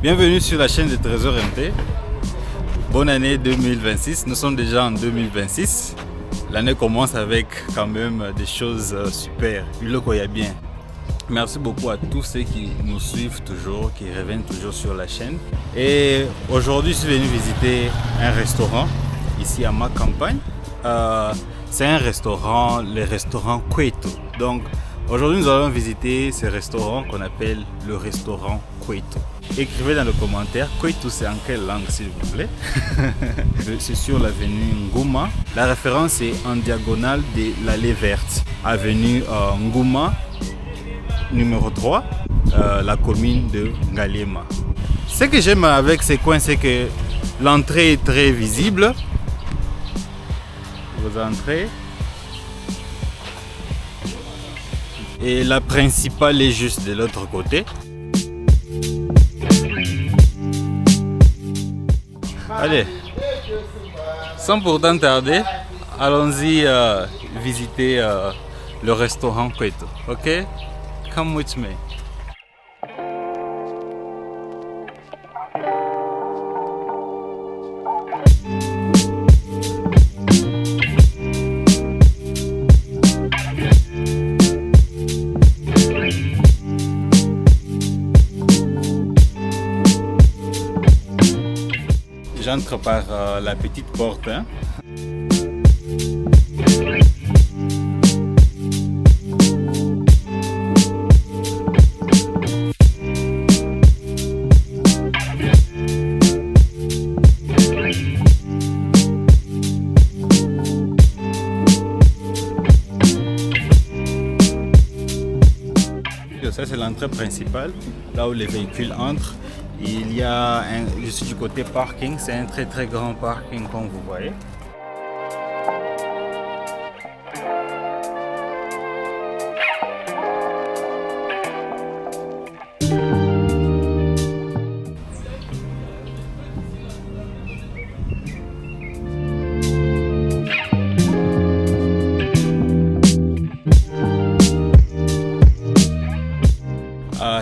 bienvenue sur la chaîne de Trésor MT. Bonne année 2026, nous sommes déjà en 2026. L'année commence avec quand même des choses super, il y a bien. Merci beaucoup à tous ceux qui nous suivent toujours, qui reviennent toujours sur la chaîne. Et aujourd'hui, je suis venu visiter un restaurant ici à ma campagne. C'est un restaurant, le restaurant Kweto. Donc aujourd'hui, nous allons visiter ce restaurant qu'on appelle le restaurant Kweto. Écrivez dans les commentaires, Kweto c'est en quelle langue s'il vous plaît. C'est sur l'avenue Ngouma. La référence est en diagonale de l'allée verte. Avenue Ngouma, numéro 3, la commune de Ngaliema. Ce que j'aime avec ces coins, c'est que l'entrée est très visible. Vous entrez. Et la principale est juste de l'autre côté. Allez, sans pourtant tarder, allons-y visiter le restaurant Kweto. Ok? Come with me. J'entre par la petite porte. Hein. Ça c'est l'entrée principale, là où les véhicules entrent. Il y a je suis du côté parking, c'est un très grand parking comme vous voyez.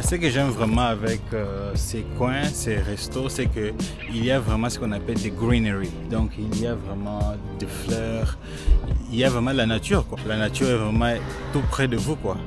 Ce que j'aime vraiment avec ces coins, ces restos, c'est qu'il y a vraiment ce qu'on appelle des greenery. Donc il y a vraiment des fleurs, il y a vraiment la nature, quoi. La nature est vraiment tout près de vous, quoi.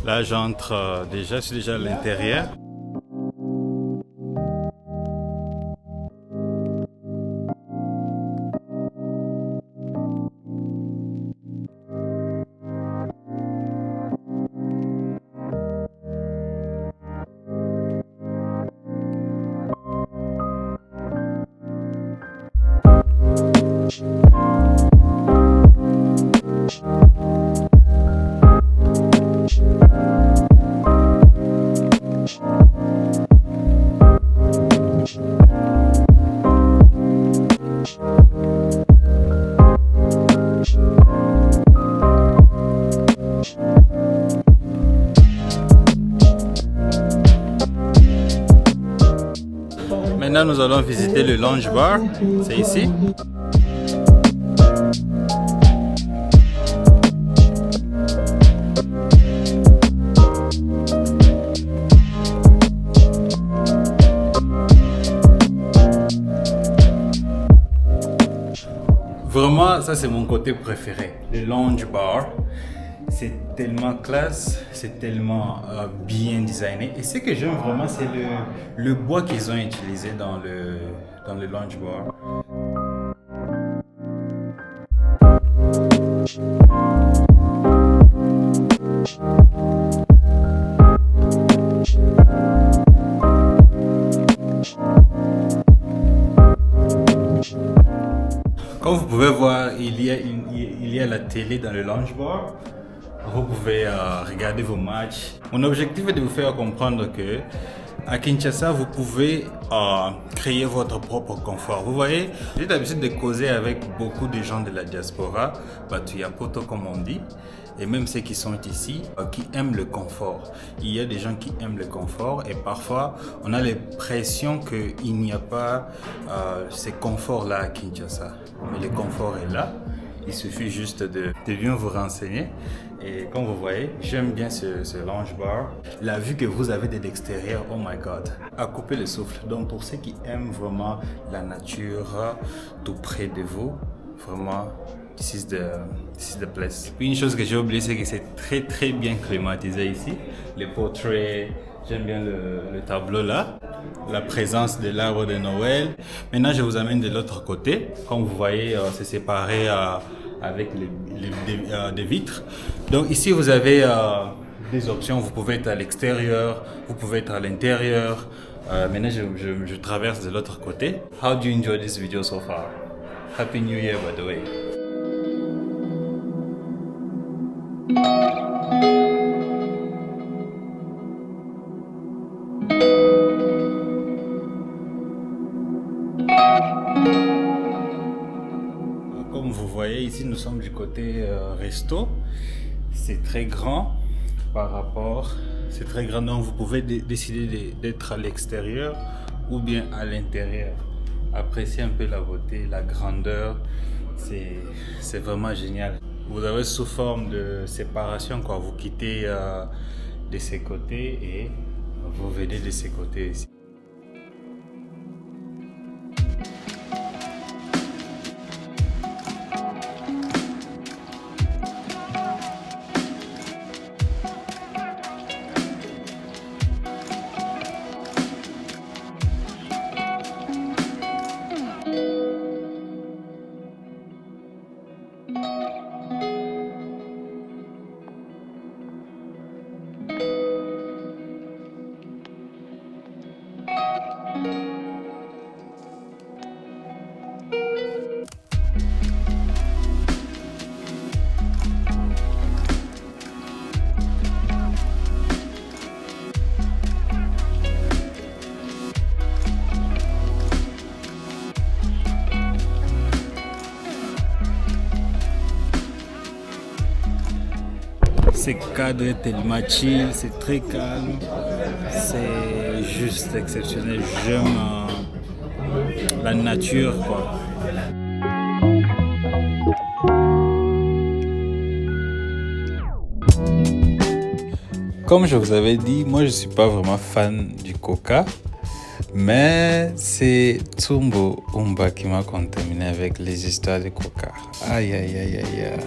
Là, j'entre déjà, je suis déjà à l'intérieur. Maintenant, nous allons visiter le lounge bar, c'est ici. Vraiment, ça c'est mon côté préféré, le lounge bar. C'est tellement classe, c'est tellement bien designé. Et ce que j'aime vraiment, c'est le bois qu'ils ont utilisé dans le lounge bar. Comme vous pouvez voir, il y a la télé dans le lounge bar. Vous pouvez regarder vos matchs. Mon objectif est de vous faire comprendre que à Kinshasa, vous pouvez créer votre propre confort. Vous voyez, j'ai l'habitude de causer avec beaucoup de gens de la diaspora, Batuyapoto comme on dit, et même ceux qui sont ici, qui aiment le confort. Il y a des gens qui aiment le confort et parfois on a l'impression qu'il n'y a pas ce confort-là à Kinshasa. Mais le confort est là. Il suffit juste de bien vous renseigner. Et comme vous voyez, j'aime bien ce lounge bar. La vue que vous avez de l'extérieur, oh my god, à couper le souffle. Donc pour ceux qui aiment vraiment la nature tout près de vous, vraiment, this is the place. Puis une chose que j'ai oublié, c'est que c'est très bien climatisé ici. Les portraits, j'aime bien le tableau là. La présence de l'arbre de Noël. Maintenant, je vous amène de l'autre côté. Comme vous voyez, c'est séparé avec des vitres. Donc ici, vous avez des options. Vous pouvez être à l'extérieur, vous pouvez être à l'intérieur. Maintenant, je traverse de l'autre côté. How do you enjoy this video so far? Happy New Year, by the way. Comme vous voyez ici, nous sommes du côté resto. C'est très grand par rapport, c'est très grand, donc vous pouvez décider d'être à l'extérieur ou bien à l'intérieur. Appréciez un peu la beauté, la grandeur, c'est vraiment génial. Vous avez sous forme de séparation, quoi. Vous quittez de ces côtés et vous venez de ces côtés ici. Ce cadre est tellement chill, c'est très calme, c'est juste exceptionnel. J'aime la nature, quoi. Comme je vous avais dit, moi je suis pas vraiment fan du coca, mais c'est Tsumbo Umba qui m'a contaminé avec les histoires de coca. Aïe aïe aïe aïe aïe.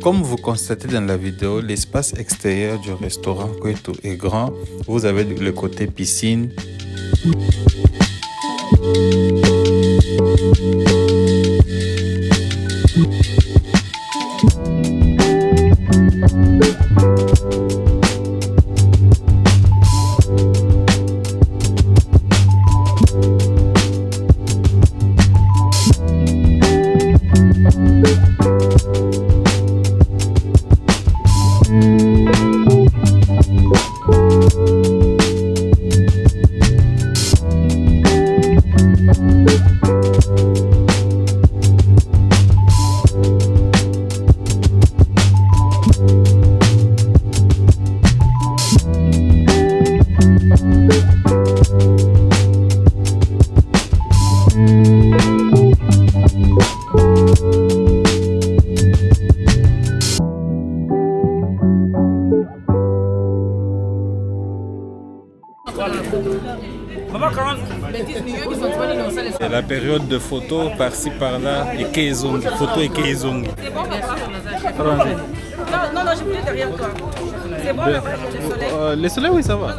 Comme vous constatez dans la vidéo, l'espace extérieur du restaurant Kwetu est grand. Vous avez le côté piscine. C'est la période de photos par-ci par-là et Keizongi. Photo et Keizongi. C'est bon, papa? Non, je voulais derrière toi. C'est bon, là-bas, il y a le soleil. Le soleil, oui, ça va.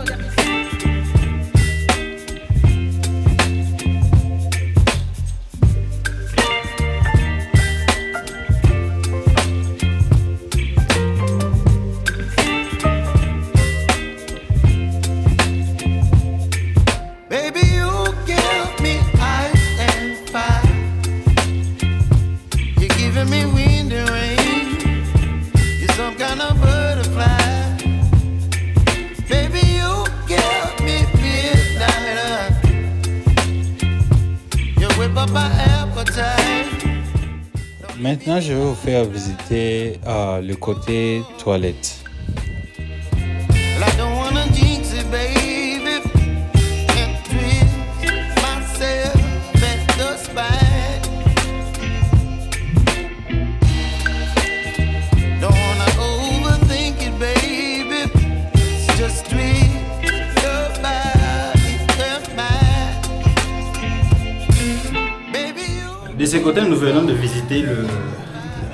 Maintenant, je vais vous faire visiter le côté toilette. De ce côté, nous venons de visiter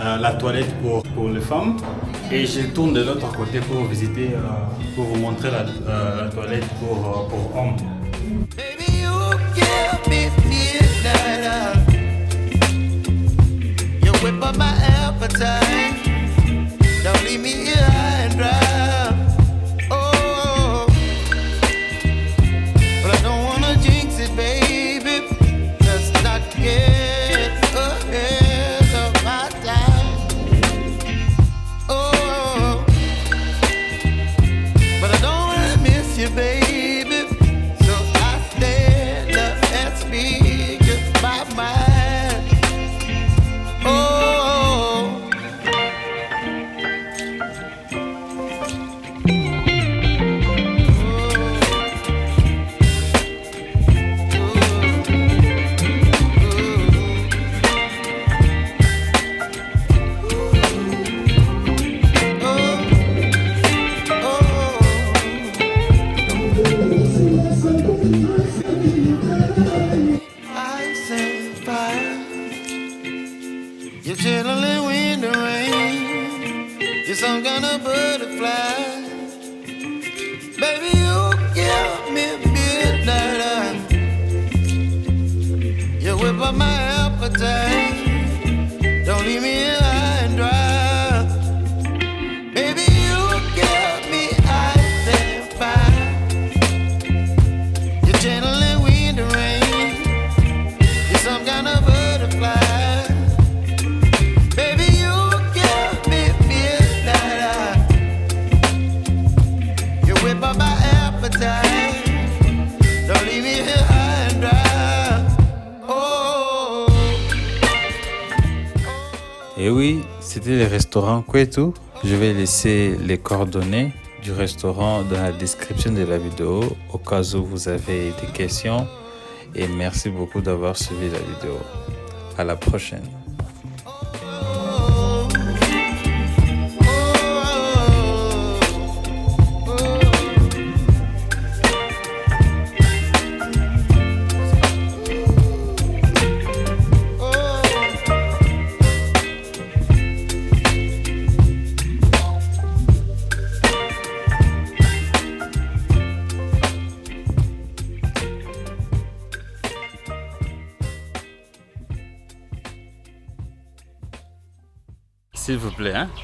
la toilette pour les femmes et je tourne de l'autre côté pour visiter, pour vous montrer la toilette pour hommes. You're chilling in the rain. You're some kind of butterfly. Baby, you give me midnight. You whip up my appetite. Don't leave me here high and dry. Baby, you give me ice and fire. You're channeling wind and rain. You're some kind of butterfly. Et oui, c'était le restaurant Kwetu. Je vais laisser les coordonnées du restaurant dans la description de la vidéo au cas où vous avez des questions. Et merci beaucoup d'avoir suivi la vidéo. À la prochaine.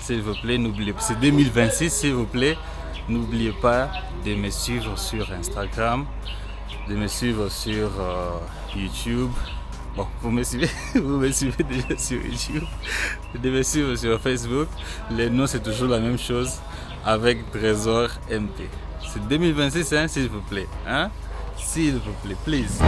S'il vous plaît, n'oubliez pas, c'est 2026, s'il vous plaît, n'oubliez pas de me suivre sur Instagram, de me suivre sur YouTube. Bon, vous me suivez déjà sur YouTube, de me suivre sur Facebook. Le nom, c'est toujours la même chose avec Trésor MT. C'est 2026, hein, s'il vous plaît, hein? S'il vous plaît, please.